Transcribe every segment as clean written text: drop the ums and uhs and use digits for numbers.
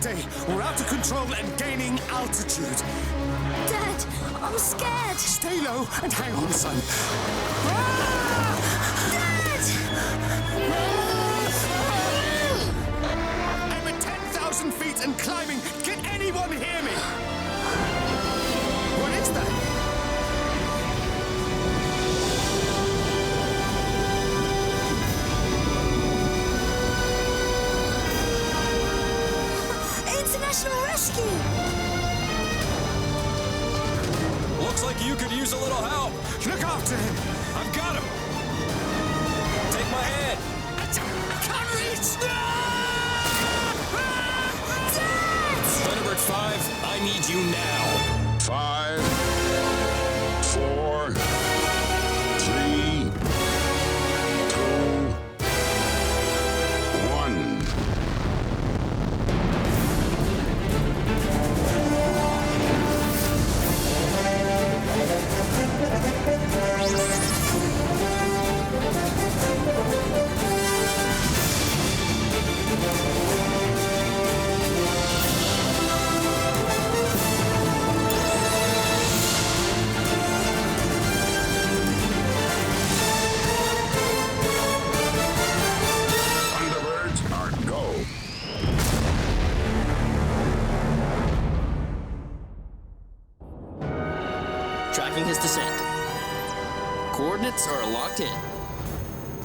day. We're out of control and gaining altitude. Dad, I'm scared. Stay low and hang on, son. Dad! I'm at 10,000 feet and climbing. Can anyone hear me? What is that? International rescue! Looks like you could use a little help. Look after him. I've got him. Take my hand. I can't reach. Dad! Thunderbird 5, I need you now. 5, 4, 3, 2, 1. Thunderbirds are go. Tracking his descent. Coordinates are locked in.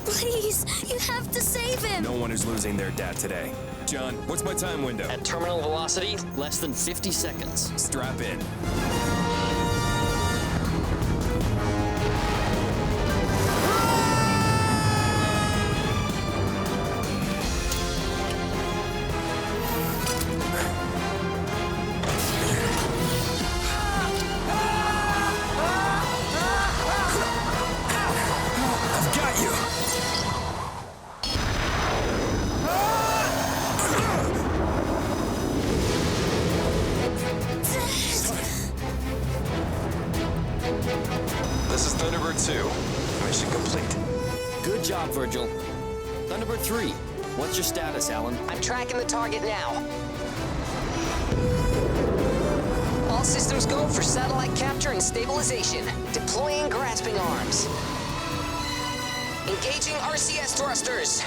Please, you have to save him! No one is losing their dad today. John, what's my time window? At terminal velocity, less than 50 seconds. Strap in. I've got you. This is Thunderbird 2. Mission complete. Good job, Virgil. Thunderbird 3, what's your status, Alan? I'm tracking the target now. All systems go for satellite capture and stabilization. Deploying grasping arms. Engaging RCS thrusters.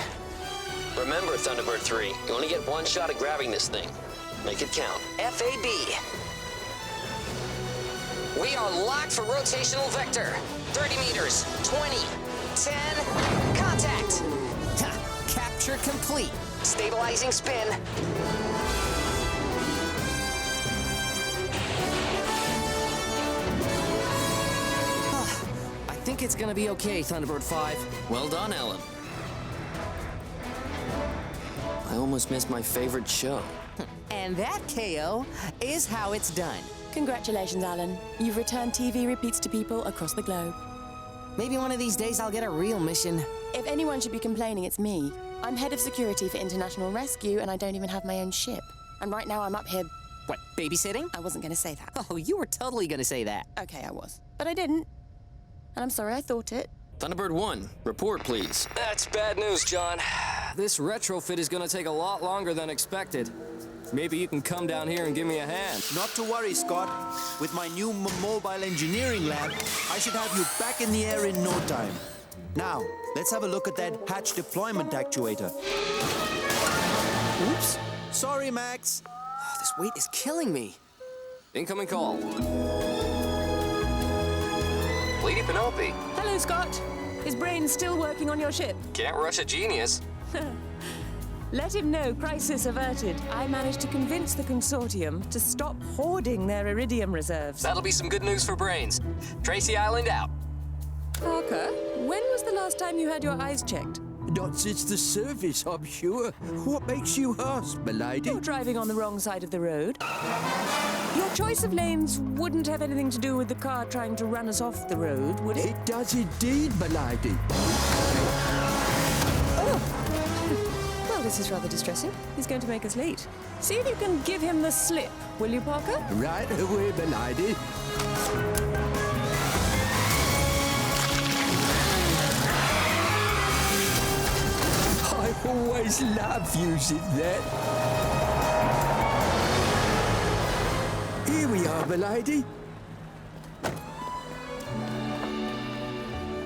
Remember, Thunderbird 3, you only get one shot at grabbing this thing. Make it count. FAB. We are locked for rotational vector. 30 meters, 20, 10, contact. Ha! Capture complete. Stabilizing spin. I think it's gonna be okay, Thunderbird 5. Well done, Alan. I almost missed my favorite show. And that, Kayo, is how it's done. Congratulations, Alan. You've returned TV repeats to people across the globe. Maybe one of these days I'll get a real mission. If anyone should be complaining, it's me. I'm head of security for International Rescue, and I don't even have my own ship. And right now I'm up here... What, babysitting? I wasn't going to say that. Oh, you were totally gonna say that. Okay, I was. But I didn't. And I'm sorry I thought it. Thunderbird 1, report, please. That's bad news, John. This retrofit is gonna take a lot longer than expected. Maybe you can come down here and give me a hand. Not to worry, Scott. With my new mobile engineering lab, I should have you back in the air in no time. Now, let's have a look at that hatch deployment actuator. Oops. Sorry, Max. Oh, this weight is killing me. Incoming call. Lady Penelope, Hello, Scott. Is Brain still working on your ship? can't rush a genius. Let him know, crisis averted. I managed to convince the consortium to stop hoarding their iridium reserves. That'll be some good news for Brains. Tracy Island out. Parker, when was the last time you had your eyes checked? Not since the service, I'm sure. What makes you ask, milady? You're driving on the wrong side of the road. Your choice of lanes wouldn't have anything to do with the car trying to run us off the road, would it? It does indeed, milady. Oh! Well, this is rather distressing. He's going to make us late. See if you can give him the slip, will you, Parker? Right away, milady. I always love using that. we are, milady.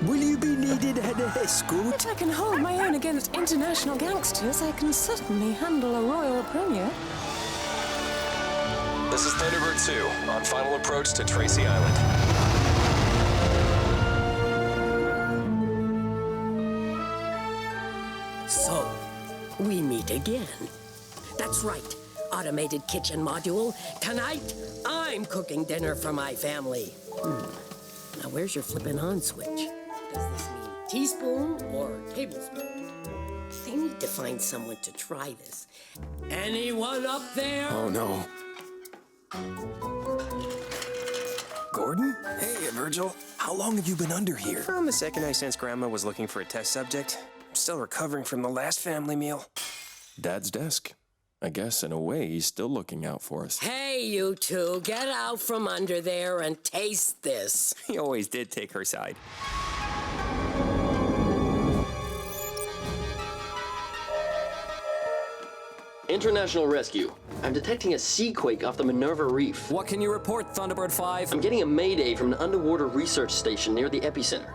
Will you be needed an escort? If I can hold my own against international gangsters, I can certainly handle a royal premier. This is Thunderbird 2, on final approach to Tracy Island. So, we meet again. That's right, automated kitchen module. Tonight, I'm cooking dinner for my family. Now, where's your flippin' on switch? Does this mean teaspoon or tablespoon? I need to find someone to try this. Anyone up there? Oh, no. Gordon? Hey, Virgil. How long have you been under here? From the second I sensed Grandma was looking for a test subject. I'm still recovering from the last family meal. Dad's desk. I guess, in a way, he's still looking out for us. Hey, you two, get out from under there and taste this. He always did take her side. International Rescue. I'm detecting a sea quake off the Minerva Reef. What can you report, Thunderbird 5? I'm getting a mayday from an underwater research station near the epicenter.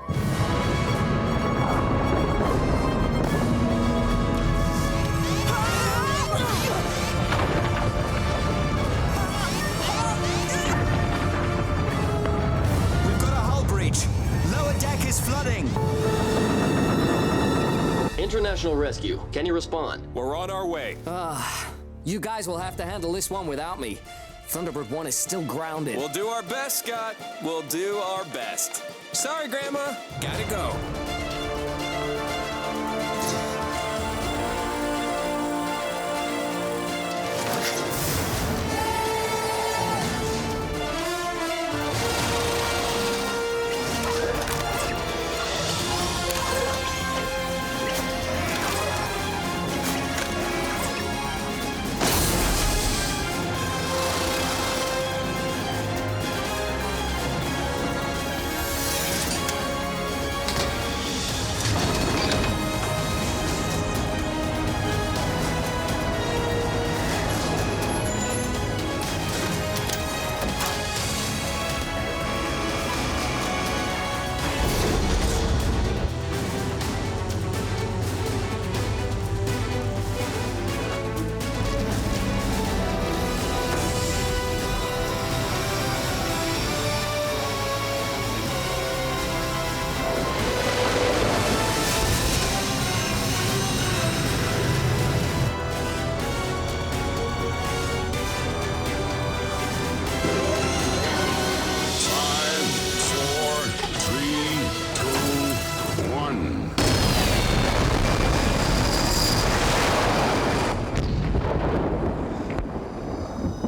We've got a hull breach. Lower deck is flooding. International Rescue. Can you respond? We're on our way. You guys will have to handle this one without me. Thunderbird 1 is still grounded. We'll do our best, Scott. We'll do our best. Sorry, Grandma. Gotta go.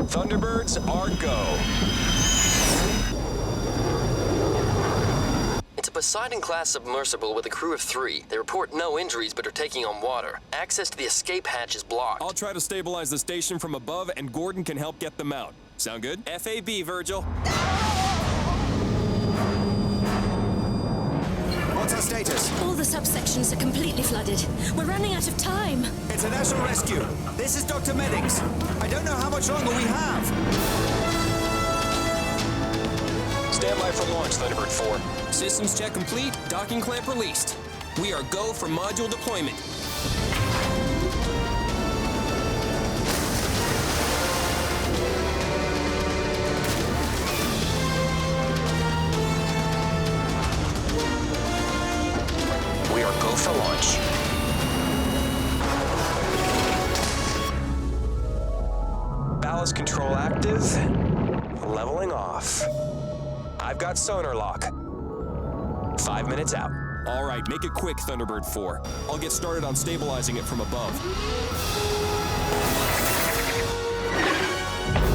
Thunderbirds Are Go. It's a Poseidon-class submersible with a crew of 3. They report no injuries but are taking on water. Access to the escape hatch is blocked. I'll try to stabilize the station from above, and Gordon can help get them out. Sound good? FAB, Virgil. What's our status? All the subsections are completely flooded. We're running out of time. International Rescue. This is Dr. Meddings. I don't know how much longer we have. Stand by for launch, Thunderbird 4. Systems check complete. Docking clamp released. We are go for module deployment. We are go for launch. Ballast control active. Leveling off. I've got sonar lock. 5 minutes out. All right, make it quick, Thunderbird 4. I'll get started on stabilizing it from above.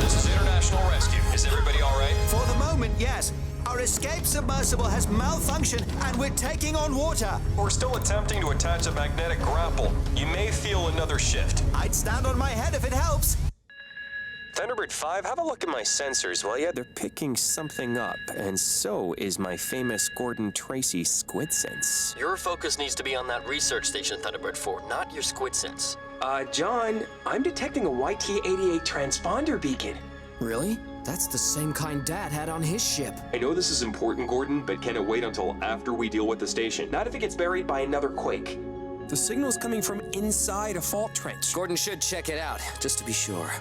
This is International Rescue. Is everybody all right? For the moment, yes. Our escape submersible has malfunctioned and we're taking on water. We're still attempting to attach a magnetic grapple. You may feel another shift. I'd stand on my head if it helps. Thunderbird 5, have a look at my sensors, will ya? They're picking something up, and so is my famous Gordon Tracy squid sense. Your focus needs to be on that research station, Thunderbird 4, not your squid sense. John, I'm detecting a YT-88 transponder beacon. Really? That's the same kind Dad had on his ship. I know this is important, Gordon, but can it wait until after we deal with the station? Not if it gets buried by another quake. The signal's coming from inside a fault trench. Gordon should check it out, just to be sure.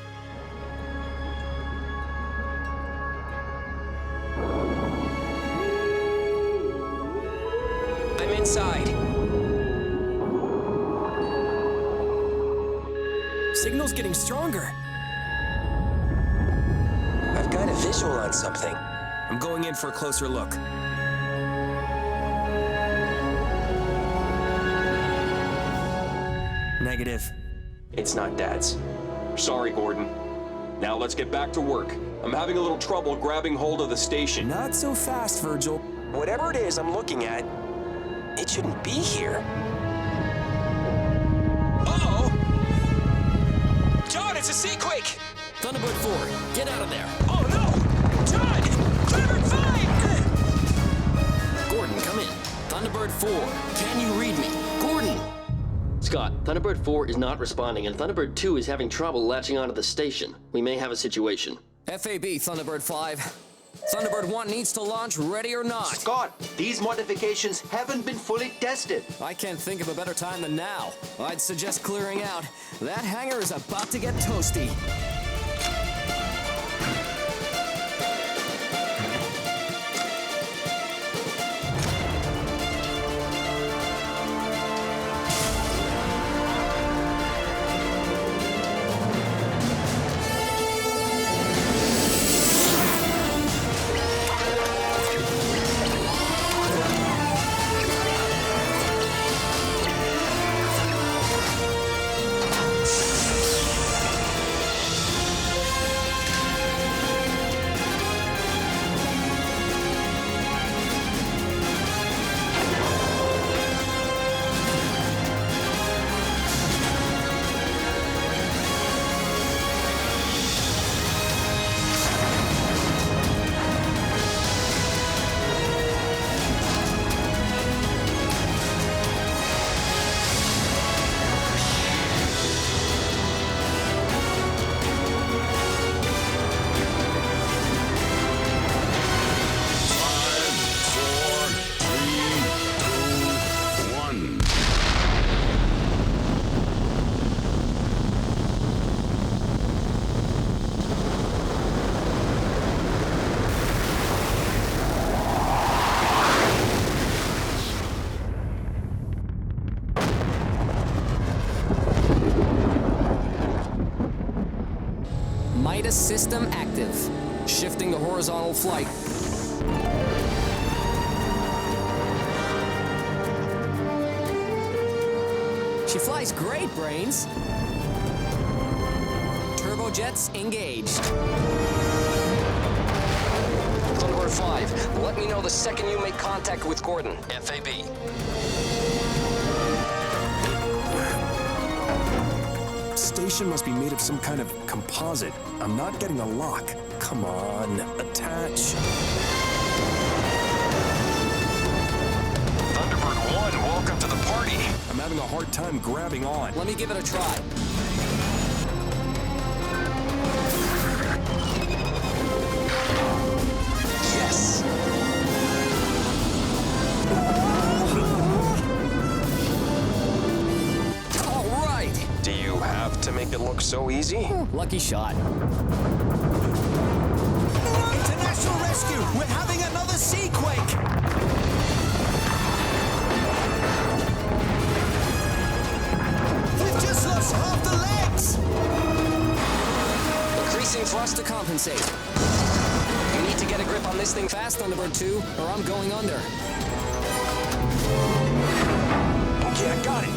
I'm inside. Signal's getting stronger. I've got a visual on something. I'm going in for a closer look. Negative. It's not Dad's. Sorry, Gordon. Now let's get back to work. I'm having a little trouble grabbing hold of the station. Not so fast, Virgil. Whatever it is I'm looking at, it shouldn't be here. Uh-oh! John, it's a seaquake! Thunderbird 4, get out of there. Oh, no! John! Thunderbird 5! Gordon, come in. Thunderbird 4, can you read me? Gordon! Scott, Thunderbird 4 is not responding, and Thunderbird 2 is having trouble latching onto the station. We may have a situation. FAB, Thunderbird 5. Thunderbird 1 needs to launch, ready or not. Scott, these modifications haven't been fully tested. I can't think of a better time than now. I'd suggest clearing out. That hangar is about to get toasty. System active. Shifting to horizontal flight. She flies great, Brains. Turbojets engaged. Thunderbird 5, let me know the second you make contact with Gordon. FAB. Station must be made of some kind of composite. I'm not getting a lock. Come on, attach. Thunderbird 1, welcome to the party. I'm having a hard time grabbing on. Let me give it a try. Yes! Do you have to make it look so easy? Lucky shot. International rescue! We're having another seaquake! We've just lost half the legs! Increasing thrust to compensate. You need to get a grip on this thing fast, Thunderbird 2, or I'm going under. Okay, I got it.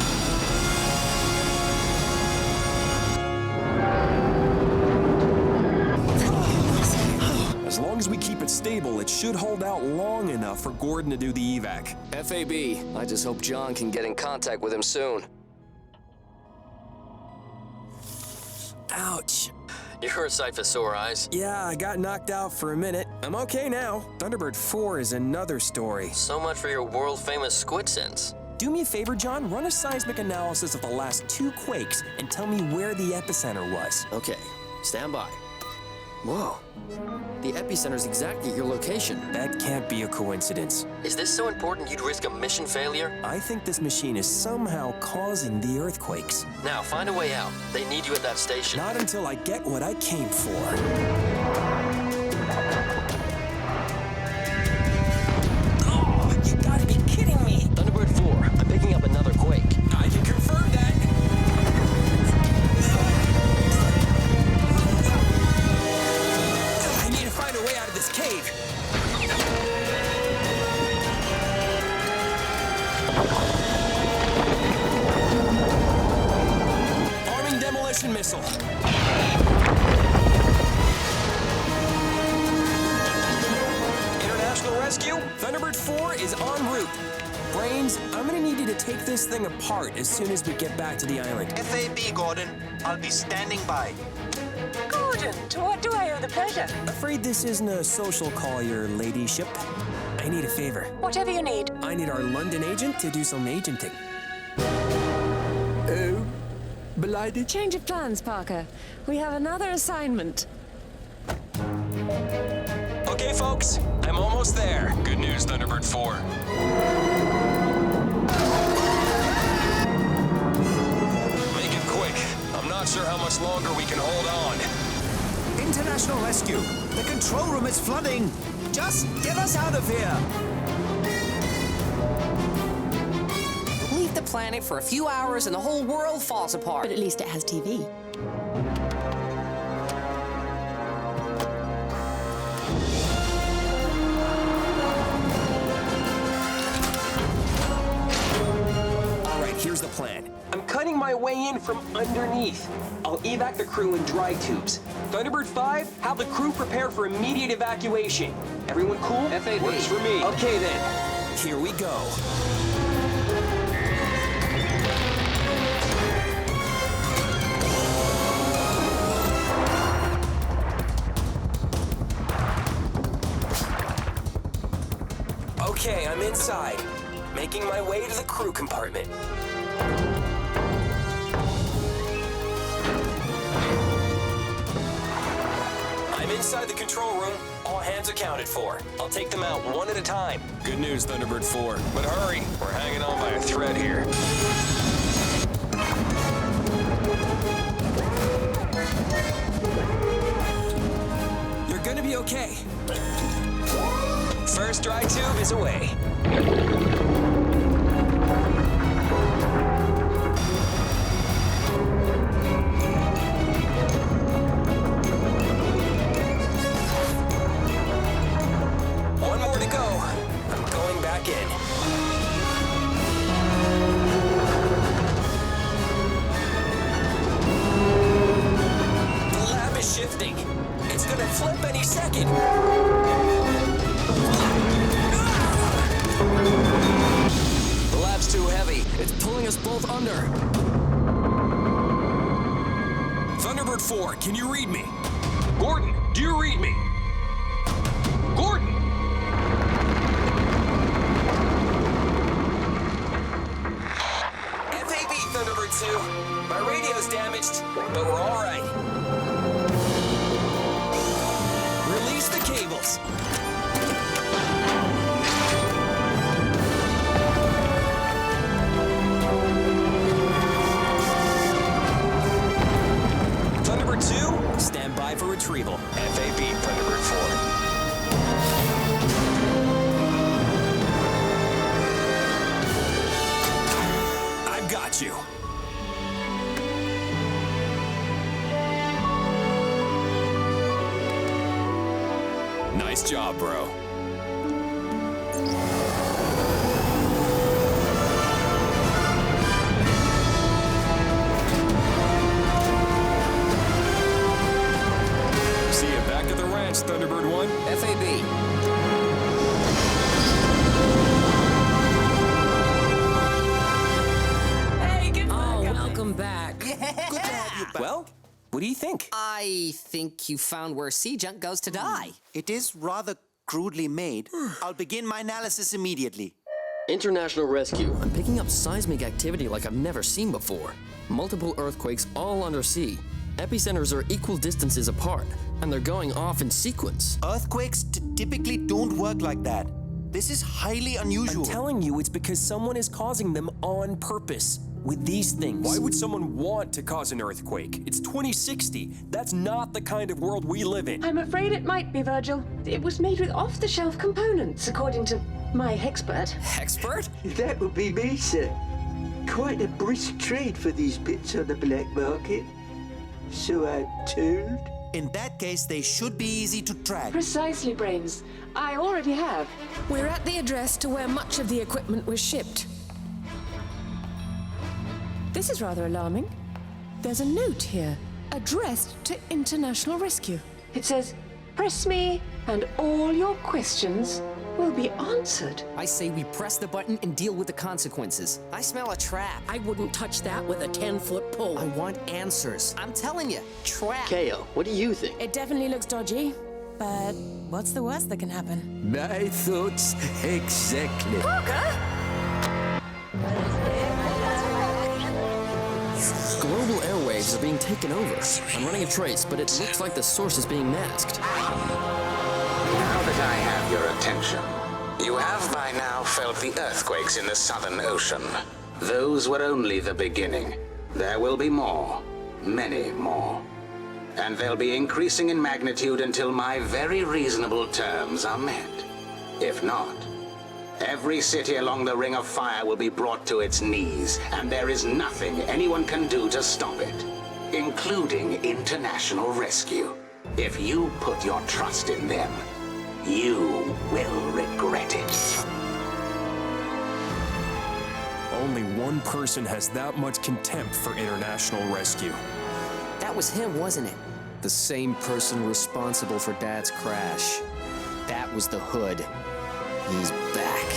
As long as we keep it stable, it should hold out long enough for Gordon to do the evac. FAB, I just hope John can get in contact with him soon. Ouch. You're a sight for sore eyes. Yeah, I got knocked out for a minute. I'm okay now. Thunderbird 4 is another story. So much for your world-famous squid sense. Do me a favor, John. Run a seismic analysis of the last 2 quakes and tell me where the epicenter was. Okay, stand by. Whoa. The epicenter's exactly at your location. That can't be a coincidence. Is this so important you'd risk a mission failure? I think this machine is somehow causing the earthquakes. Now, find a way out. They need you at that station. Not until I get what I came for. Oh, you gotta be kidding me! Thunderbird 4, I'm picking up another quake. I can confirm that. I need to find a way out of this cave. Arming demolition missile. International rescue? Thunderbird 4 is en route. Brains, I'm gonna need you to take this thing apart as soon as we get back to the island. FAB, Gordon. I'll be standing by. Gordon, to what do I owe the pleasure? Afraid this isn't a social call, your ladyship. I need a favor. Whatever you need. I need our London agent to do some agenting. Oh, Blighty? Change of plans, Parker. We have another assignment. Okay, folks, I'm almost there. Good news, Thunderbird 4. Make it quick. I'm not sure how much longer we can hold on. International rescue. The control room is flooding. Just get us out of here. Leave the planet for a few hours and the whole world falls apart. But at least it has TV. All right, here's the plan. I'm cutting my way in from underneath. I'll evac the crew in dry tubes. Thunderbird 5, have the crew prepare for immediate evacuation. Everyone cool? FAB. Works for me. Okay then, here we go. Okay, I'm inside. Making my way to the crew compartment. I'm inside the control room. All hands accounted for. I'll take them out one at a time. Good news, Thunderbird 4. But hurry, we're hanging on by a thread here. You're gonna be okay. First dry tube is away. One more to go. I'm going back in. The lab is shifting. It's gonna flip any second. The lab's too heavy. It's pulling us both under. Thunderbird 4, can you read me? Gordon, do you read me? Gordon! FAB, Thunderbird 2. My radio's damaged, but we're all right. Release the cables. Thunderbird 2, stand by for retrieval. FAB, Thunderbird 4. I've got you. Nice job, bro. See you back at the ranch, Thunderbird 1. FAB. Hey, good work. Oh, welcome back. Good to have you back. Well, what do you think? I think you found where sea junk goes to die. It is rather crudely made. I'll begin my analysis immediately. International rescue. I'm picking up seismic activity like I've never seen before. Multiple earthquakes all undersea. Epicenters are equal distances apart, and they're going off in sequence. Earthquakes typically don't work like that. This is highly unusual. I'm telling you, it's because someone is causing them on purpose. With these things. Why would someone want to cause an earthquake? It's 2060. That's not the kind of world we live in. I'm afraid it might be, Virgil. It was made with off-the-shelf components, according to my expert. Expert? That would be me, sir. Quite a brisk trade for these bits on the black market. So I'm told. In that case, they should be easy to track. Precisely, Brains. I already have. We're at the address to where much of the equipment was shipped. This is rather alarming. There's a note here, addressed to International Rescue. It says, "Press me, and all your questions will be answered." I say we press the button and deal with the consequences. I smell a trap. I wouldn't touch that with a 10-foot pole. I want answers. I'm telling you, trap. Kayo, what do you think? It definitely looks dodgy, but what's the worst that can happen? My thoughts exactly. Global airwaves are being taken over. I'm running a trace, but it looks like the source is being masked. Now that I have your attention, you have by now felt the earthquakes in the Southern Ocean. Those were only the beginning. There will be more, many more. And they'll be increasing in magnitude until my very reasonable terms are met. If not, every city along the Ring of Fire will be brought to its knees, and there is nothing anyone can do to stop it, including international rescue. If you put your trust in them, you will regret it. Only one person has that much contempt for international rescue. That was him, wasn't it? The same person responsible for Dad's crash. That was the Hood. He's back.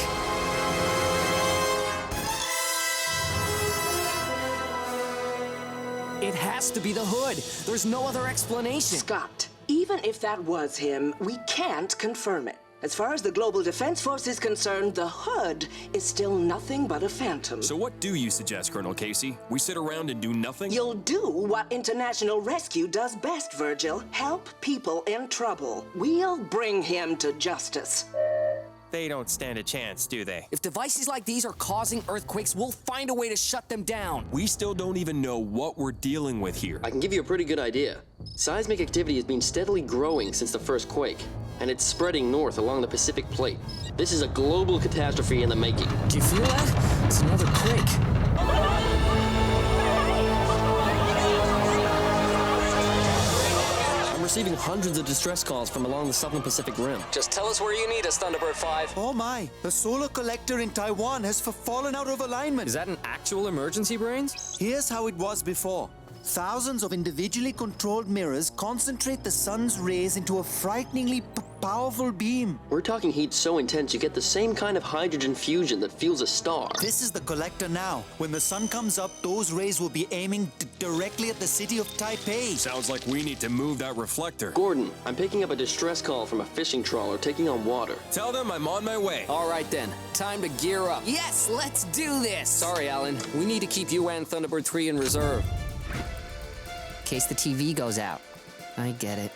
It has to be the Hood. There's no other explanation. Scott, even if that was him, we can't confirm it. As far as the Global Defense Force is concerned, the Hood is still nothing but a phantom. So what do you suggest, Colonel Casey? We sit around and do nothing? You'll do what International Rescue does best, Virgil. Help people in trouble. We'll bring him to justice. They don't stand a chance, do they? If devices like these are causing earthquakes, we'll find a way to shut them down. We still don't even know what we're dealing with here. I can give you a pretty good idea. Seismic activity has been steadily growing since the first quake, and it's spreading north along the Pacific Plate. This is a global catastrophe in the making. Do you feel that? It's another quake. I'm receiving hundreds of distress calls from along the southern Pacific Rim. Just tell us where you need us, Thunderbird 5. Oh my, the solar collector in Taiwan has fallen out of alignment. Is that an actual emergency, Brains? Here's how it was before. Thousands of individually controlled mirrors concentrate the sun's rays into a frighteningly powerful beam. We're talking heat so intense you get the same kind of hydrogen fusion that fuels a star. This is the collector now. When the sun comes up, those rays will be aiming directly at the city of Taipei. Sounds like we need to move that reflector. Gordon, I'm picking up a distress call from a fishing trawler taking on water. Tell them I'm on my way. All right then, time to gear up. Yes, let's do this. Sorry, Alan. We need to keep you and Thunderbird 3 in reserve. In case the TV goes out. I get it.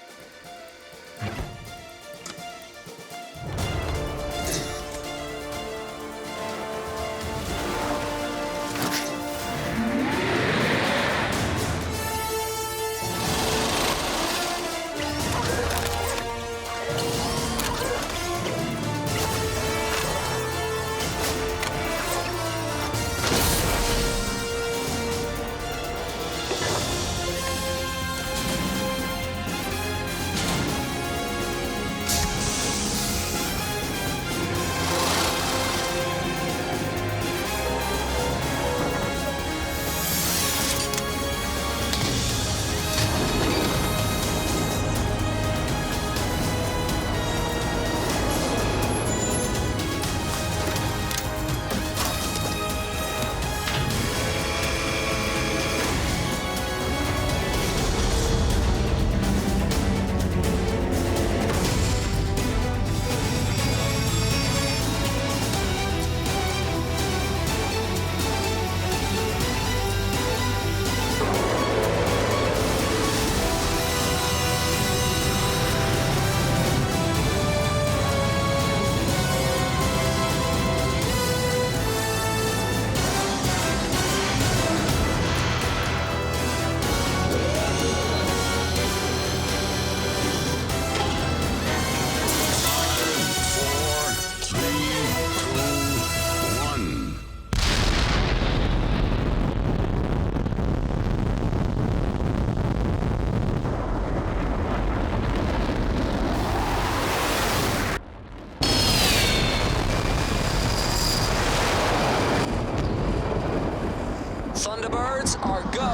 Thunderbirds Are Go.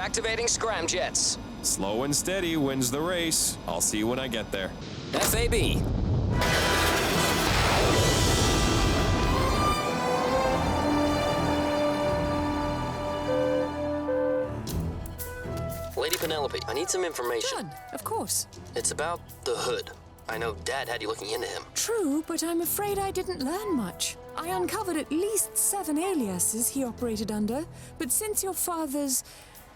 Activating scramjets. Slow and steady wins the race. I'll see you when I get there. FAB. Lady Penelope, I need some information. Done, of course. It's about the Hood. I know Dad had you looking into him. True, but I'm afraid I didn't learn much. I uncovered at least 7 aliases he operated under, but since your father's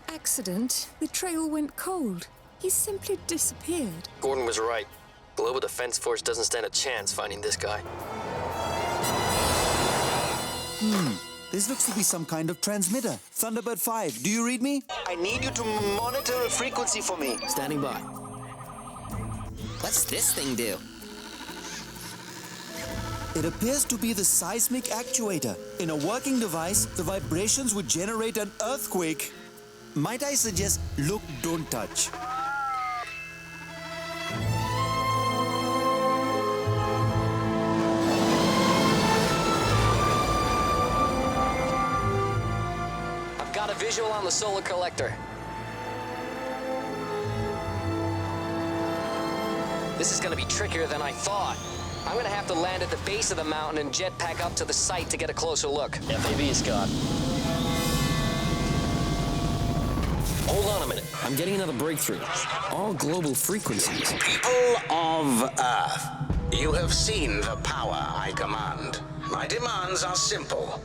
accident, the trail went cold. He simply disappeared. Gordon was right. Global Defense Force doesn't stand a chance finding this guy. This looks to be some kind of transmitter. Thunderbird 5, do you read me? I need you to monitor a frequency for me. Standing by. What's this thing do? It appears to be the seismic actuator. In a working device, the vibrations would generate an earthquake. Might I suggest, look, don't touch. I've got a visual on the solar collector. This is gonna be trickier than I thought. I'm gonna have to land at the base of the mountain and jetpack up to the site to get a closer look. FAB, Scott. Hold on a minute. I'm getting another breakthrough. All global frequencies. People of Earth, you have seen the power I command. My demands are simple.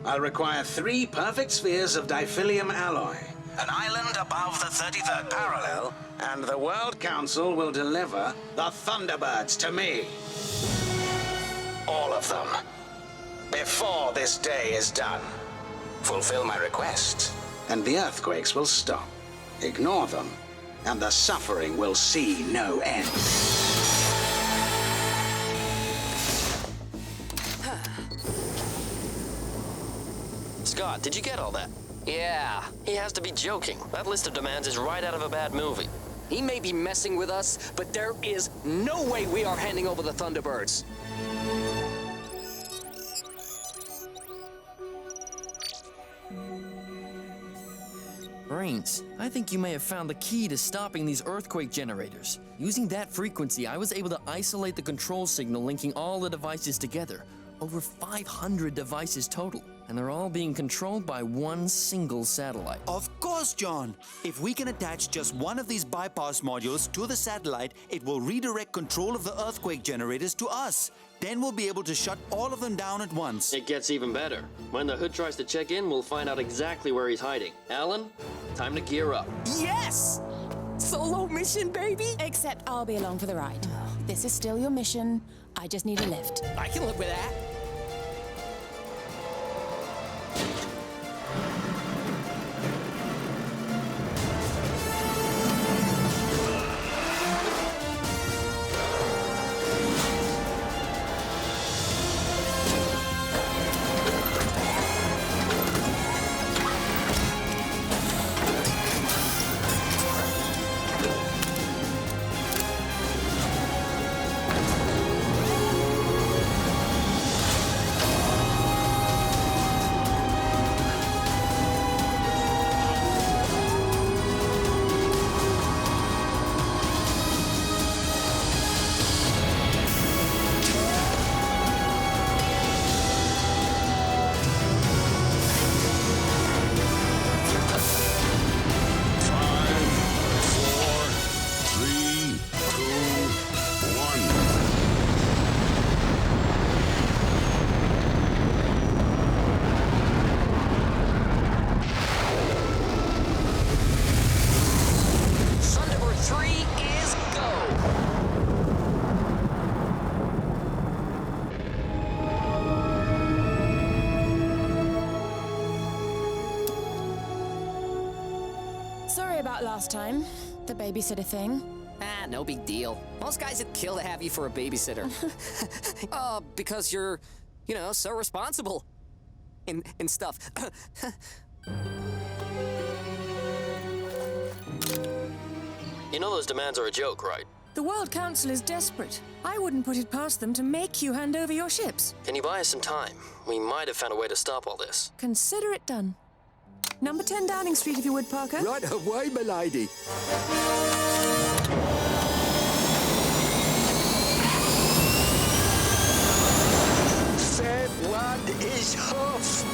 I'll require 3 perfect spheres of diphylium alloy, an island above the 33rd parallel, and the World Council will deliver the Thunderbirds to me. All of them. Before this day is done. Fulfill my request, and the earthquakes will stop. Ignore them, and the suffering will see no end. Scott, did you get all that? Yeah. He has to be joking. That list of demands is right out of a bad movie. He may be messing with us, but there is no way we are handing over the Thunderbirds. Brains, I think you may have found the key to stopping these earthquake generators. Using that frequency, I was able to isolate the control signal linking all the devices together. Over 500 devices total, and they're all being controlled by one single satellite. Of course, John. If we can attach just one of these bypass modules to the satellite, it will redirect control of the earthquake generators to us. Then we'll be able to shut all of them down at once. It gets even better. When the Hood tries to check in, we'll find out exactly where he's hiding. Alan, time to gear up. Yes! Solo mission, baby? Except I'll be along for the ride. This is still your mission. I just need a lift. I can live with that. Sorry about last time. The babysitter thing. Ah, no big deal. Most guys would kill to have you for a babysitter. Because you're, you know, so responsible. And stuff. You know those demands are a joke, right? The World Council is desperate. I wouldn't put it past them to make you hand over your ships. Can you buy us some time? We might have found a way to stop all this. Consider it done. Number 10 Downing Street, if you would, Parker. Right away, milady. That one is off.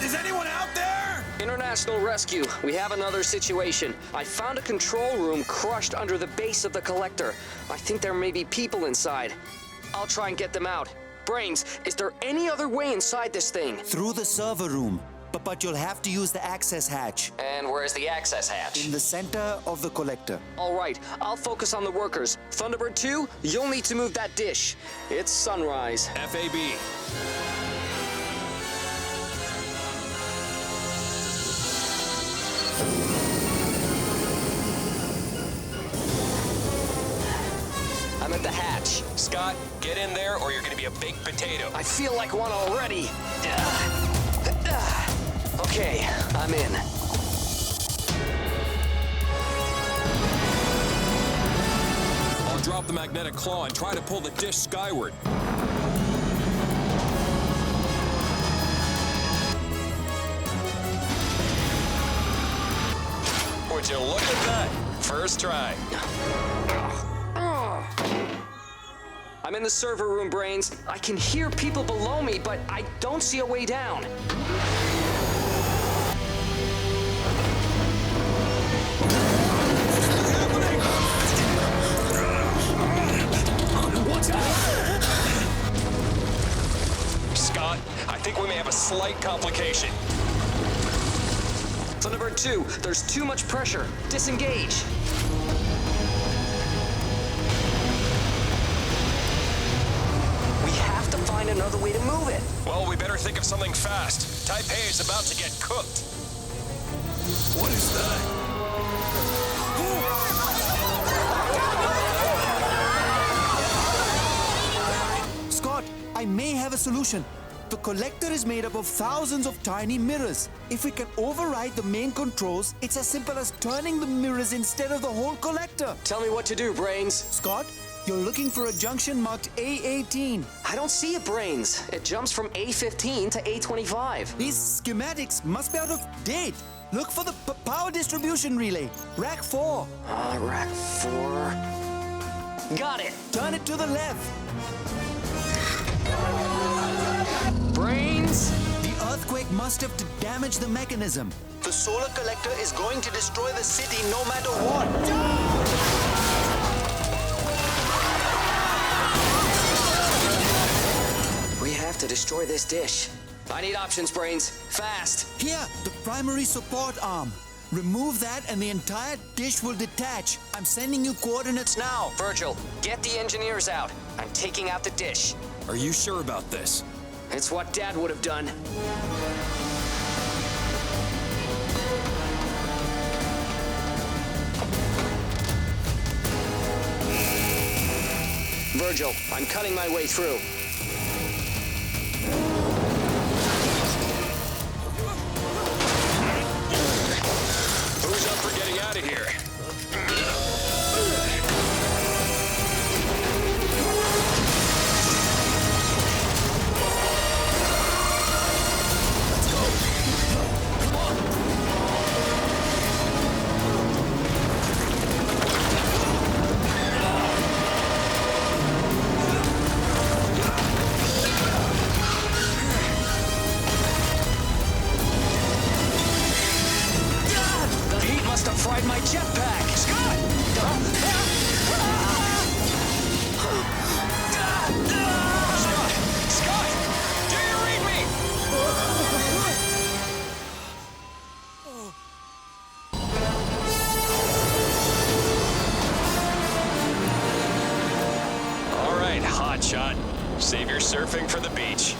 Is anyone out there? International Rescue, we have another situation. I found a control room crushed under the base of the collector. I think there may be people inside. I'll try and get them out. Brains, is there any other way inside this thing? Through the server room. But you'll have to use the access hatch. And where's the access hatch? In the center of the collector. All right, I'll focus on the workers. Thunderbird 2, you'll need to move that dish. It's sunrise. FAB. I'm at the hatch. Scott, get in there or you're gonna be a baked potato. I feel like one already. Okay, I'm in. I'll drop the magnetic claw and try to pull the dish skyward. Would you look at that? First try. I'm in the server room, Brains. I can hear people below me, but I don't see a way down. What's that? Scott, I think we may have a slight complication. Thunderbird 2, there's too much pressure. Disengage. We have to find another way to move it. Well, we better think of something fast. Taipei is about to get cooked. What is that? Scott, I may have a solution. The collector is made up of thousands of tiny mirrors. If we can override the main controls, it's as simple as turning the mirrors instead of the whole collector. Tell me what to do, Brains. Scott, you're looking for a junction marked A18. I don't see it, Brains. It jumps from A15 to A25. These schematics must be out of date. Look for the power distribution relay. Rack 4. Rack 4. Got it. Turn it to the left. Brains? The earthquake must have damaged the mechanism. The solar collector is going to destroy the city no matter what. We have to destroy this dish. I need options, Brains. Fast. Here, the primary support arm. Remove that and the entire dish will detach. I'm sending you coordinates now. Virgil, get the engineers out. I'm taking out the dish. Are you sure about this? It's what Dad would have done. Virgil, I'm cutting my way through. Who's up for getting out of here? Fried my jetpack! Scott! Scott! Do you read me? All right, hotshot. Save your surfing for the beach.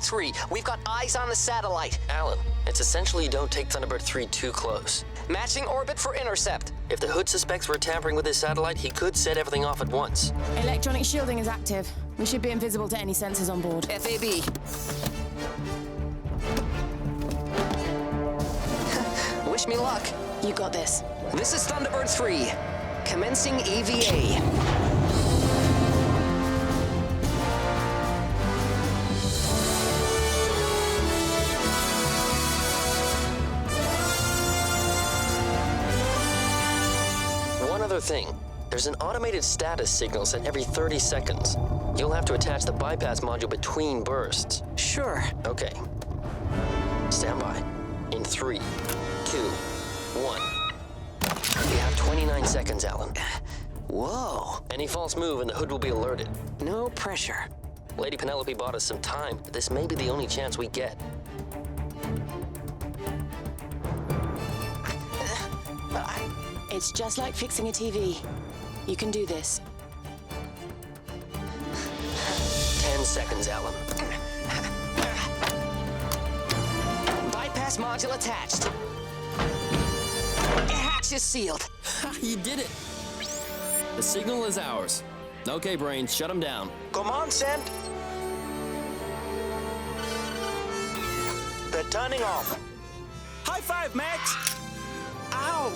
3. We've got eyes on the satellite. Alan, it's essentially you don't take Thunderbird 3 too close. Matching orbit for intercept. If the Hood suspects we're tampering with his satellite, he could set everything off at once. Electronic shielding is active. We should be invisible to any sensors on board. FAB. Wish me luck. You got this. This is Thunderbird 3. Commencing EVA. One other thing. There's an automated status signal set every 30 seconds. You'll have to attach the bypass module between bursts. Sure. Okay. Stand by. In 3, 2, 1. You have 29 seconds, Alan. Whoa. Any false move and the Hood will be alerted. No pressure. Lady Penelope bought us some time, but this may be the only chance we get. It's just like fixing a TV. You can do this. 10 seconds, Alan. Bypass module attached. Hatch is sealed. You did it. The signal is ours. Okay, Brains, shut him down. Command sent. They're turning off. High five, Max! Ow!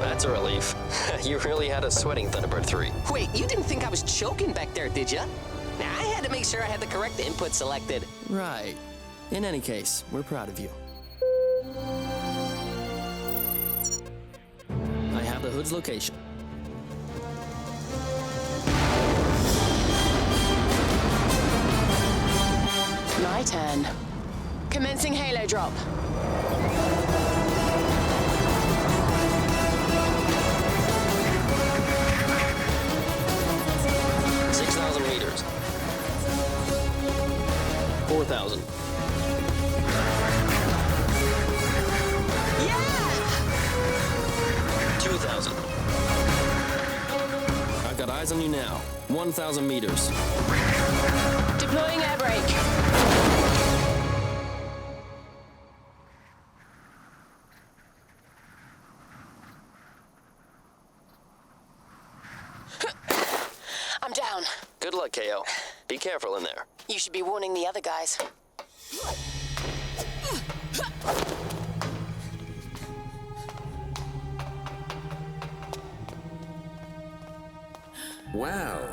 That's a relief. You really had us sweating, Thunderbird 3. Wait, you didn't think I was choking back there, did you? Nah, I had to make sure I had the correct input selected. Right. In any case, we're proud of you. I have the Hood's location. My turn. Commencing halo drop. Meters. 4,000. Yeah! 2,000. I've got eyes on you now. 1,000 meters. Deploying air brake. I'm down. Good luck, Kayo. Be careful in there. You should be warning the other guys. Well,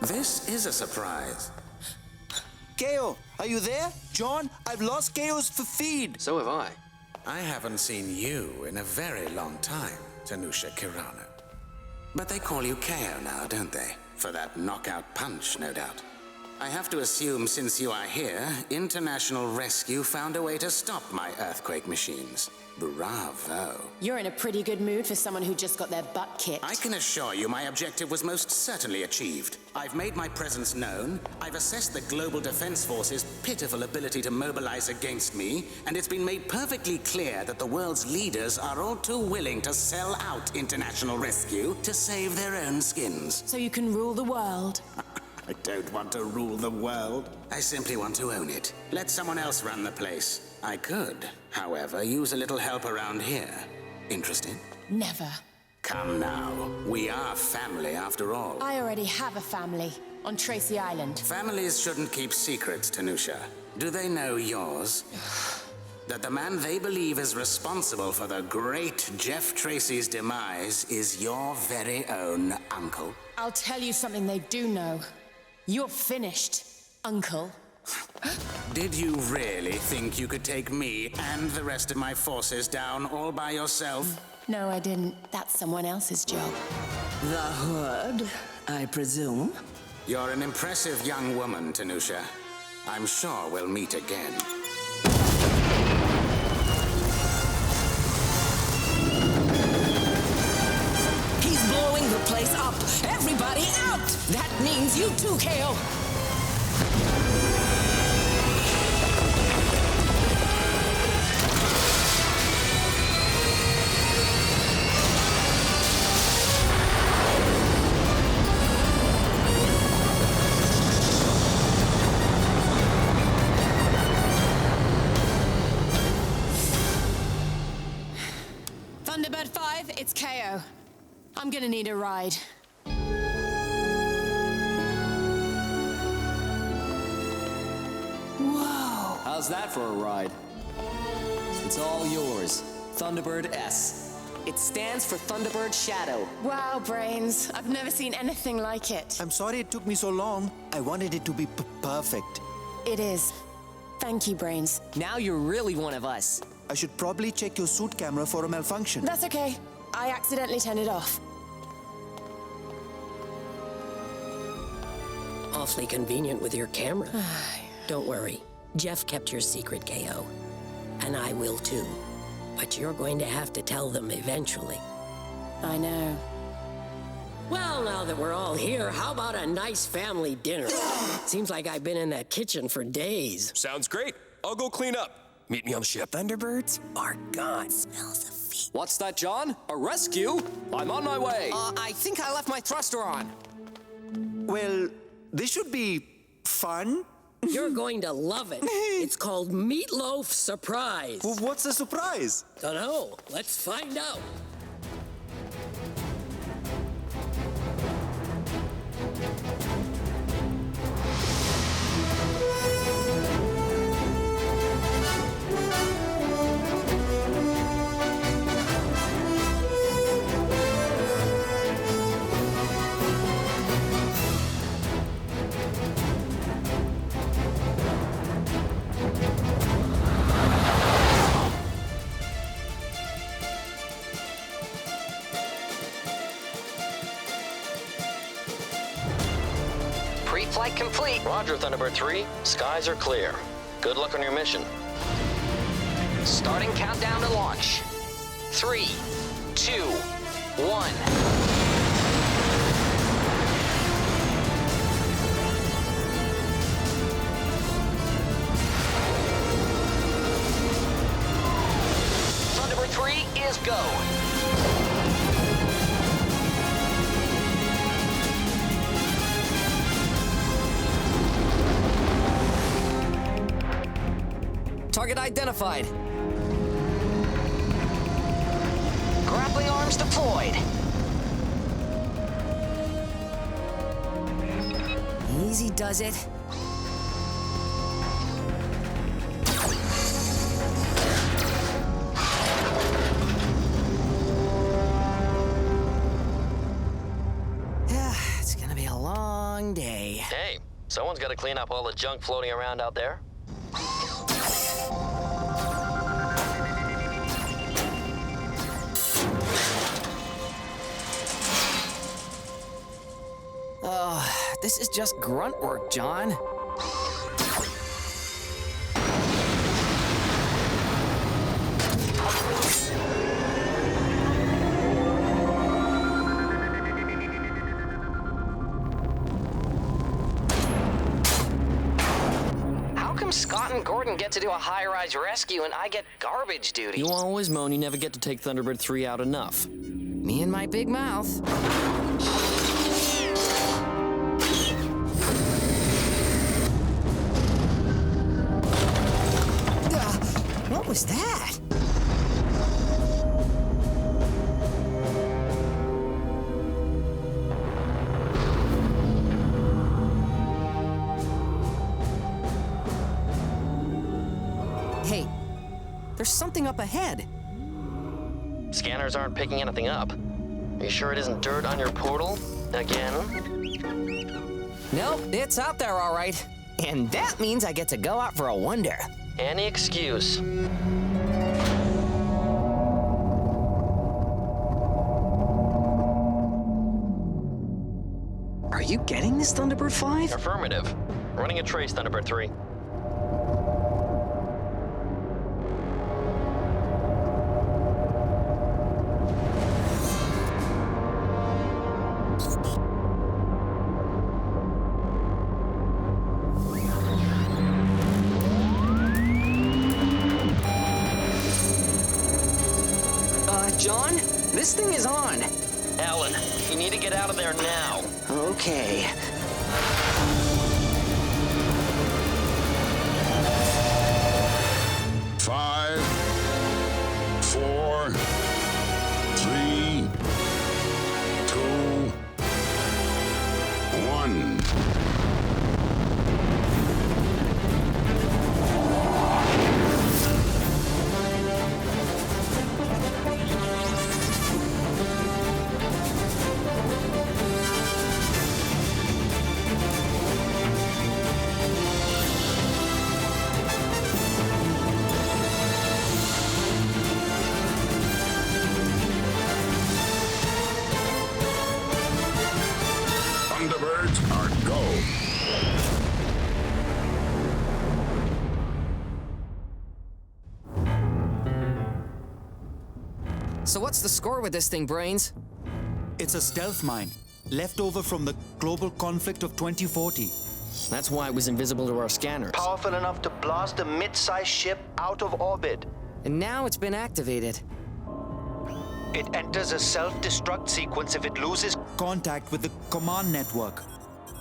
this is a surprise. Kayo, are you there? John, I've lost Kayo's feed. So have I. I haven't seen you in a very long time, Tanusha Kirano. But they call you Kayo now, don't they? For that knockout punch, no doubt. I have to assume since you are here, International Rescue found a way to stop my earthquake machines. Bravo. You're in a pretty good mood for someone who just got their butt kicked. I can assure you my objective was most certainly achieved. I've made my presence known, I've assessed the Global Defense Force's pitiful ability to mobilize against me, and it's been made perfectly clear that the world's leaders are all too willing to sell out International Rescue to save their own skins. So you can rule the world. I don't want to rule the world. I simply want to own it. Let someone else run the place. I could, however, use a little help around here. Interested? Never. Come now. We are family after all. I already have a family on Tracy Island. Families shouldn't keep secrets, Tanusha. Do they know yours? That the man they believe is responsible for the great Jeff Tracy's demise is your very own uncle? I'll tell you something they do know. You're finished, Uncle. Did you really think you could take me and the rest of my forces down all by yourself? No, I didn't. That's someone else's job. The Hood, I presume? You're an impressive young woman, Tanusha. I'm sure we'll meet again. He's blowing the place up. Everybody out! That means you too, Kayo. Thunderbird 5, it's Kayo. I'm gonna need a ride. Whoa! How's that for a ride? It's all yours. Thunderbird S. It stands for Thunderbird Shadow. Wow, Brains. I've never seen anything like it. I'm sorry it took me so long. I wanted it to be perfect. It is. Thank you, Brains. Now you're really one of us. I should probably check your suit camera for a malfunction. That's okay. I accidentally turned it off. Awfully convenient with your camera. Don't worry. Jeff kept your secret, Kayo. And I will too. But you're going to have to tell them eventually. I know. Well, now that we're all here, how about a nice family dinner? Seems like I've been in that kitchen for days. Sounds great. I'll go clean up. Meet me on the ship. Thunderbirds are gone. Smells of feet. What's that, John? A rescue? I'm on my way. I think I left my thruster on. Well, this should be fun. You're going to love it. It's called Meatloaf Surprise. Well, what's the surprise? Dunno. Let's find out. Pre-flight complete. Roger, Thunderbird 3. Skies are clear. Good luck on your mission. Starting countdown to launch. 3, 2, 1. Thunderbird 3 is go. Target identified. Grappling arms deployed. Easy does it. It's gonna be a long day. Hey, someone's got to clean up all the junk floating around out there. Oh, this is just grunt work, John. How come Scott and Gordon get to do a high-rise rescue and I get garbage duty? You always moan you never get to take Thunderbird 3 out enough. Me and my big mouth. What was that? Hey, there's something up ahead. Scanners aren't picking anything up. Are you sure it isn't dirt on your portal? Again? Nope, it's out there all right. And that means I get to go out for a wander. Any excuse. Are you getting this, Thunderbird 5? Affirmative. Running a trace, Thunderbird 3. John, this thing is on. Alan, you need to get out of there now. Okay. Five, four, So what's the score with this thing, Brains? It's a stealth mine, left over from the global conflict of 2040. That's why it was invisible to our scanners. Powerful enough to blast a mid-sized ship out of orbit. And now it's been activated. It enters a self-destruct sequence if it loses contact with the command network,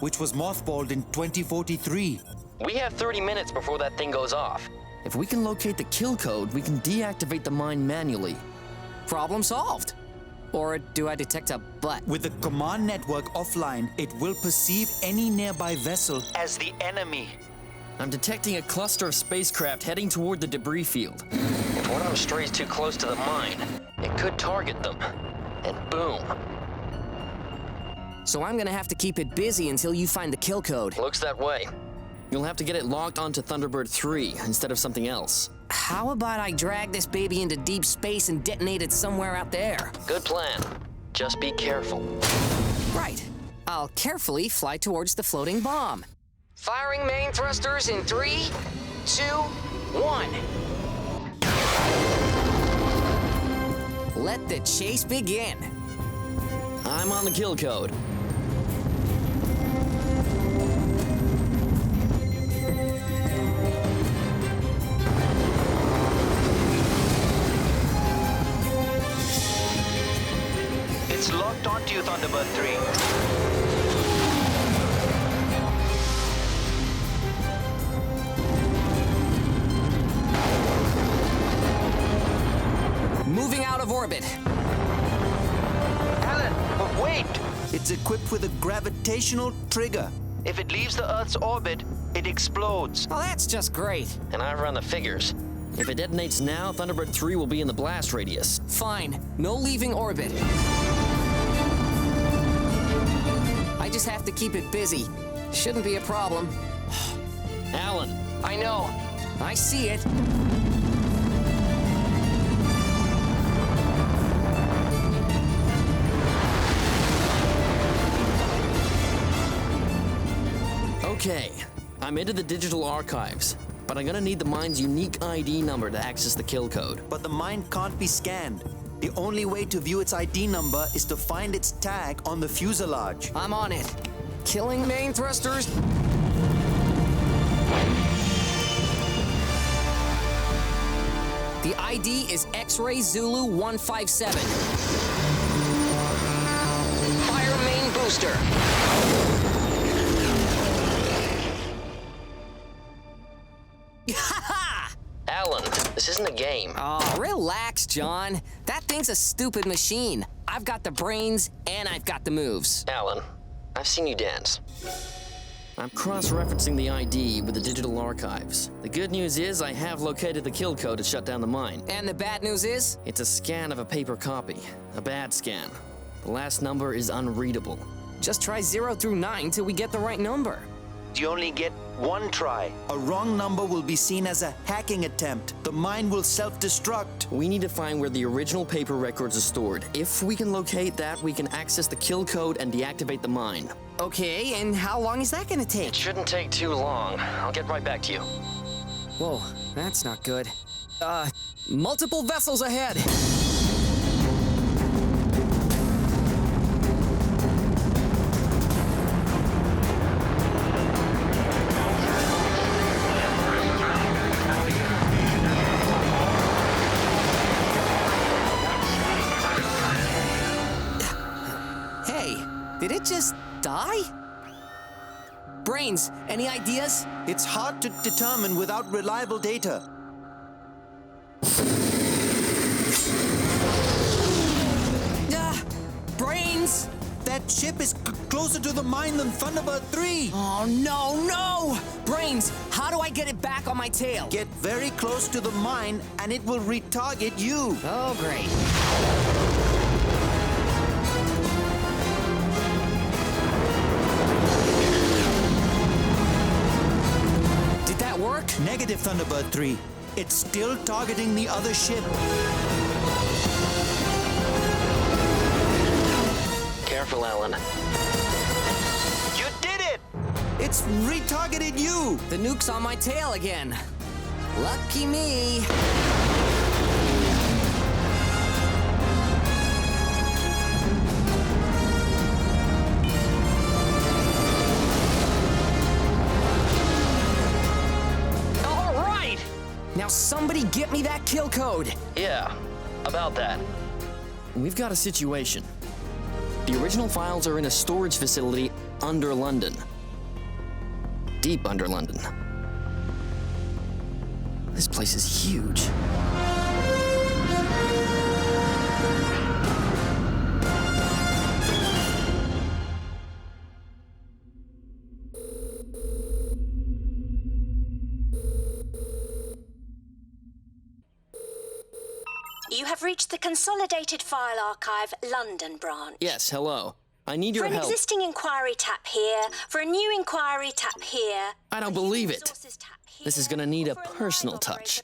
which was mothballed in 2043. We have 30 minutes before that thing goes off. If we can locate the kill code, we can deactivate the mine manually. Problem solved. Or do I detect a butt? With the command network offline, it will perceive any nearby vessel as the enemy. I'm detecting a cluster of spacecraft heading toward the debris field. If one of them strays too close to the mine, it could target them. And boom. So I'm gonna have to keep it busy until you find the kill code. Looks that way. You'll have to get it locked onto Thunderbird 3 instead of something else. How about I drag this baby into deep space and detonate it somewhere out there? Good plan. Just be careful. Right. I'll carefully fly towards the floating bomb. Firing main thrusters in 3, 2, 1. Let the chase begin. I'm on the kill code. It's locked onto you, Thunderbird 3. Moving out of orbit. Alan, but wait! It's equipped with a gravitational trigger. If it leaves the Earth's orbit, it explodes. Oh, that's just great. And I've run the figures. If it detonates now, Thunderbird 3 will be in the blast radius. Fine. No leaving orbit. I just have to keep it busy. Shouldn't be a problem. Alan. I know. I see it. Okay, I'm into the digital archives, but I'm gonna need the mine's unique ID number to access the kill code. But the mine can't be scanned. The only way to view its ID number is to find its tag on the fuselage. I'm on it. Killing main thrusters. The ID is X-Ray Zulu 157. Fire main booster. Alan, this isn't a game. Oh, relax, John. That thing's a stupid machine. I've got the brains, and I've got the moves. Alan, I've seen you dance. I'm cross-referencing the ID with the digital archives. The good news is I have located the kill code to shut down the mine. And the bad news is? It's a scan of a paper copy. A bad scan. The last number is unreadable. Just try 0 through 9 till we get the right number. You only get one try. A wrong number will be seen as a hacking attempt. The mine will self-destruct. We need to find where the original paper records are stored. If we can locate that, we can access the kill code and deactivate the mine. Okay, and how long is that gonna take? It shouldn't take too long. I'll get right back to you. Whoa, that's not good. Multiple vessels ahead! Did it just die? Brains, any ideas? It's hard to determine without reliable data. Brains! That ship is closer to the mine than Thunderbird 3! Oh, no! Brains, how do I get it back on my tail? Get very close to the mine and it will retarget you. Oh, great. Did that work? Negative, Thunderbird 3. It's still targeting the other ship. Careful, Alan. You did it! It's retargeted you! The nuke's on my tail again. Lucky me. somebody get me that kill code! Yeah, about that. We've got a situation. The original files are in a storage facility under London. Deep under London. This place is huge. You have reached the Consolidated File Archive, London branch. Yes, hello. I need your For an help. existing inquiry, tap here. For a new inquiry, tap here. I don't believe it. This is gonna need a personal touch.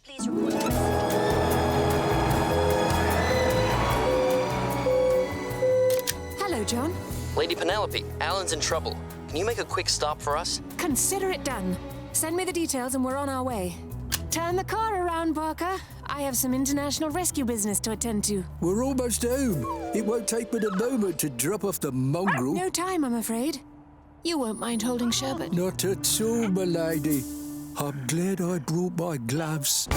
Hello, John. Lady Penelope, Alan's in trouble. Can you make a quick stop for us? Consider it done. Send me the details and we're on our way. Turn the car around, Parker. I have some international rescue business to attend to. We're almost home. It won't take but a moment to drop off the mongrel. No time, I'm afraid. You won't mind holding Sherbet. Not at all, my lady. I'm glad I brought my gloves.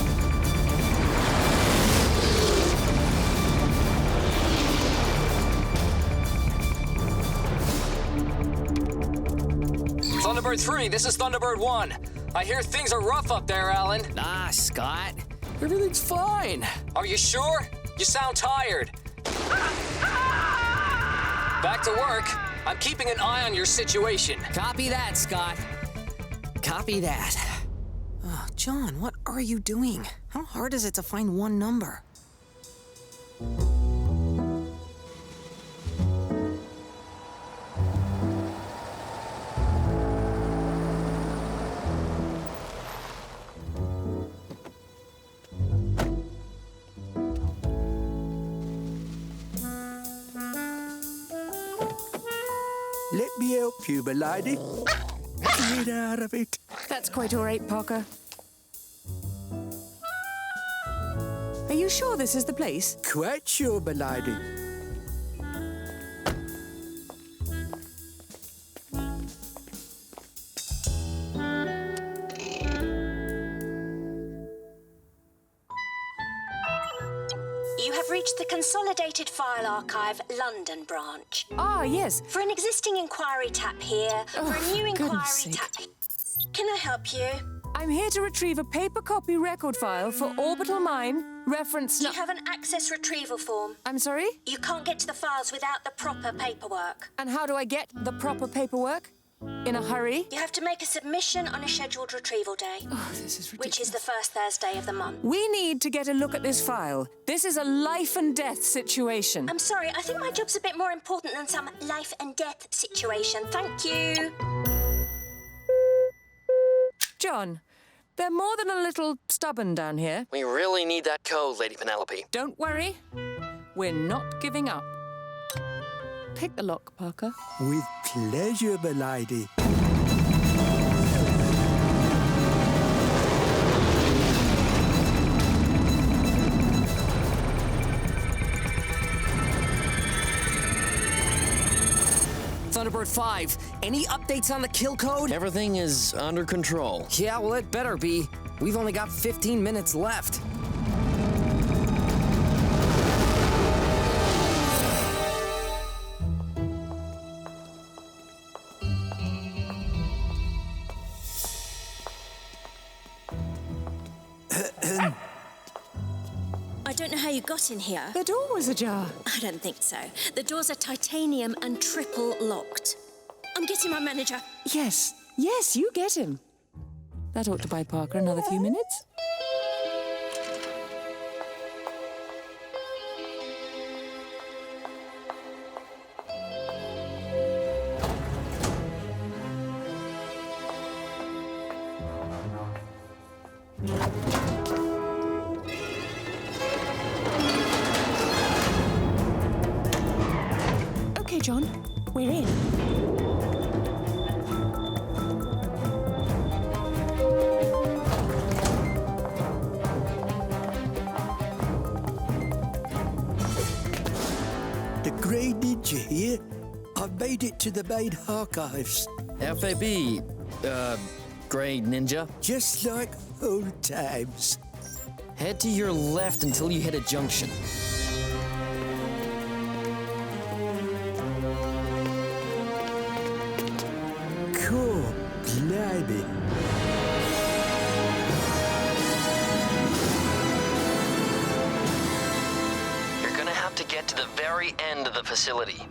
Thunderbird 3, this is Thunderbird 1. I hear things are rough up there, Alan. Ah, Scott. Everything's fine. Are you sure? You sound tired. Back to work. I'm keeping an eye on your situation. Copy that, Scott. Copy that. Oh, John, what are you doing? How hard is it to find one number? Let me help you, my lady. Get out of it. That's quite all right, Parker. Are you sure this is the place? Quite sure, my lady. You have reached the Consolidated File Archive, London branch. Ah, yes. For an existing inquiry, tap here. For a new inquiry, tap here. Can I help you? I'm here to retrieve a paper copy record file for Orbital Mine, reference... You have an access retrieval form. I'm sorry? You can't get to the files without the proper paperwork. And how do I get the proper paperwork? In a hurry? You have to make a submission on a scheduled retrieval day. Oh, this is ridiculous. Which is the first Thursday of the month. We need to get a look at this file. This is a life and death situation. I'm sorry, I think my job's a bit more important than some life and death situation. Thank you. John, they're more than a little stubborn down here. We really need that code, Lady Penelope. Don't worry. We're not giving up. Pick the lock, Parker. With pleasure, my lady. Thunderbird 5, any updates on the kill code? Everything is under control. Yeah, well, it better be. We've only got 15 minutes left. I don't know how you got in here. The door was ajar. I don't think so. The doors are titanium and triple locked. I'm getting my manager. Yes, you get him. That ought to buy Parker another few minutes. Okay, John, we're in. The Grey Ninja here. I've made it to the main archives. FAB, Grey Ninja. Just like old times. Head to your left until you hit a junction. Cool. Blimey. You're gonna have to get to the very end of the facility.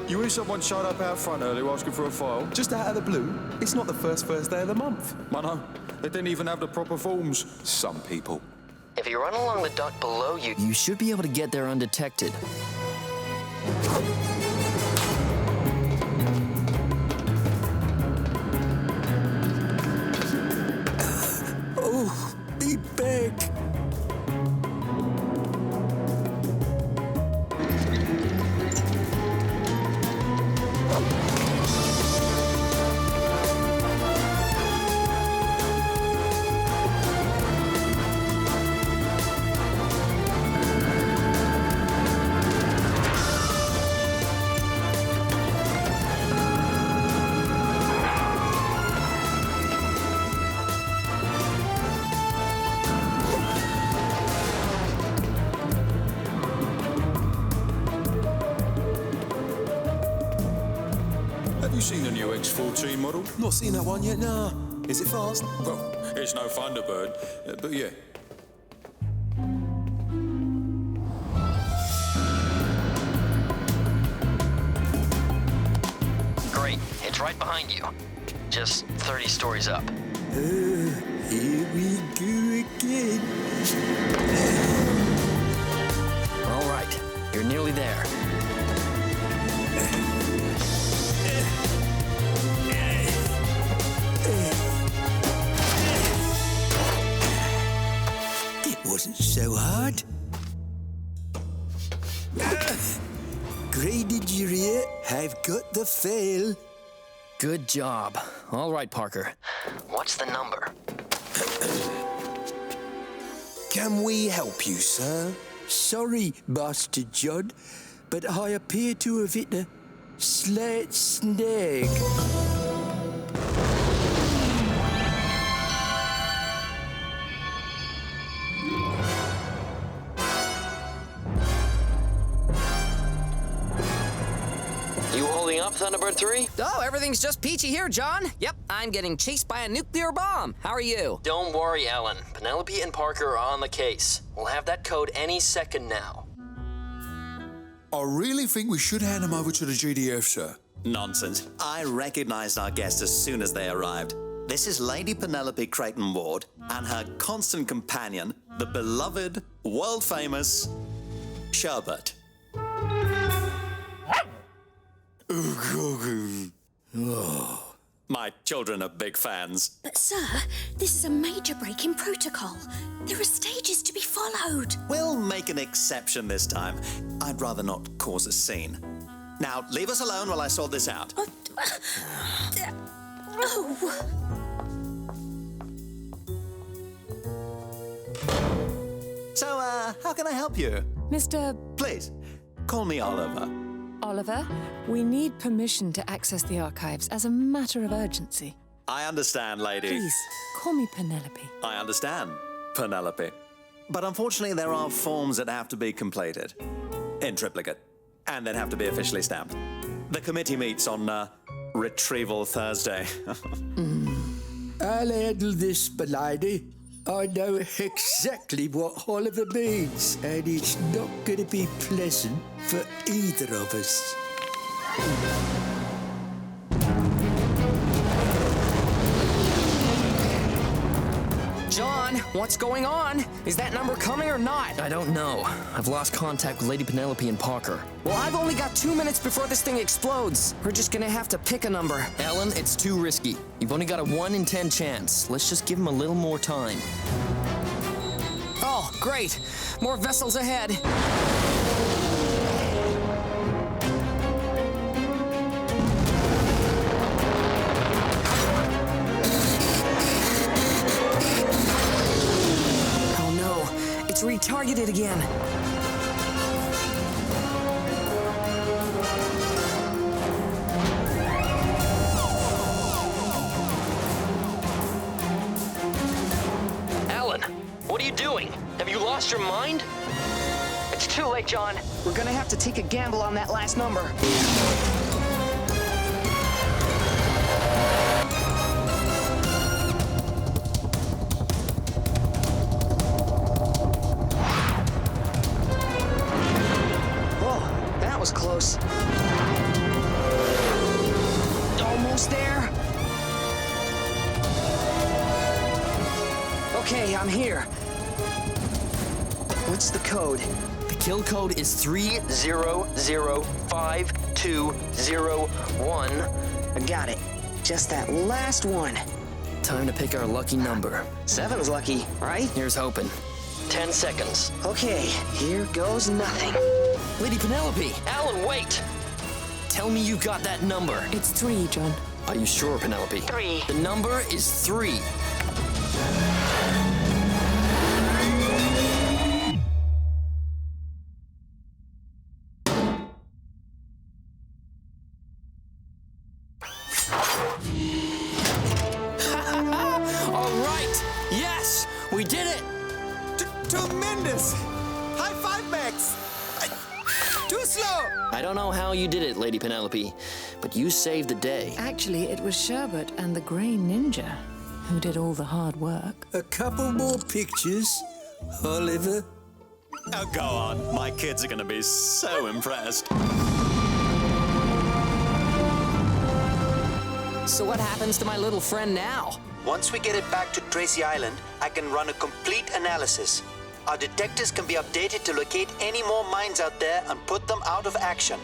You hear someone showed up out front earlier asking for a file? Just out of the blue? It's not the first day of the month. I know. They didn't even have the proper forms. Some people. If you run along the duct below you, you should be able to get there undetected. Oh, be back. Have you seen the new X14 model? Not seen that one yet, nah. Is it fast? Well, it's no Thunderbird, but yeah. Great, it's right behind you. Just 30 stories up. Here we go again. All right, you're nearly there. It wasn't so hard. Graded urea, I've got the fail. Good job. All right, Parker. What's the number? Can we help you, sir? Sorry, Master John, but I appear to have hit a slight snag. You holding up, Thunderbird 3? Oh, everything's just peachy here, John. Yep, I'm getting chased by a nuclear bomb. How are you? Don't worry, Alan. Penelope and Parker are on the case. We'll have that code any second now. I really think we should hand him over to the GDF, sir. Nonsense. I recognized our guests as soon as they arrived. This is Lady Penelope Creighton Ward and her constant companion, the beloved, world-famous Sherbet. Oh, my children are big fans. But, sir, this is a major break in protocol. There are stages to be followed. We'll make an exception this time. I'd rather not cause a scene. Now, leave us alone while I sort this out. So, how can I help you? Mr. Please, call me Oliver. Oliver, we need permission to access the archives as a matter of urgency. I understand, lady. Please, call me Penelope. I understand, Penelope. But unfortunately, there are forms that have to be completed in triplicate, and then have to be officially stamped. The committee meets on Retrieval Thursday. I'll handle this, milady. I know exactly what Oliver means, and it's not going to be pleasant for either of us. John, what's going on? Is that number coming or not? I don't know. I've lost contact with Lady Penelope and Parker. Well, I've only got 2 minutes before this thing explodes. We're just gonna have to pick a number. Alan, it's too risky. You've only got a 1 in 10 chance. Let's just give him a little more time. Oh, great. More vessels ahead. It's retargeted again. you doing? Have you lost your mind? It's too late, John. We're gonna have to take a gamble on that last number. Whoa, that was close. Almost there. Okay, I'm here. What's the code? The kill code is 3005201. I got it. Just that last one. time to pick our lucky number. 7's lucky, right? Here's hoping. 10 seconds. Okay, here goes nothing. Lady Penelope! Alan, wait! Tell me you got that number. It's 3, John. Are you sure, Penelope? 3. The number is 3. All right! Yes! We did it! Tremendous! High five, Max! Too slow! I don't know how you did it, Lady Penelope, but you saved the day. Actually, it was Sherbet and the Grey Ninja who did all the hard work. A couple more pictures, Oliver. Oh, go on. My kids are going to be so impressed. So what happens to my little friend now? Once we get it back to Tracy Island, I can run a complete analysis. Our detectives can be updated to locate any more mines out there and put them out of action.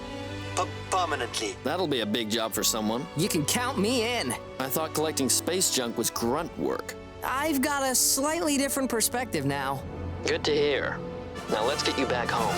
Permanently. That'll be a big job for someone. You can count me in. I thought collecting space junk was grunt work. I've got a slightly different perspective now. Good to hear. Now let's get you back home.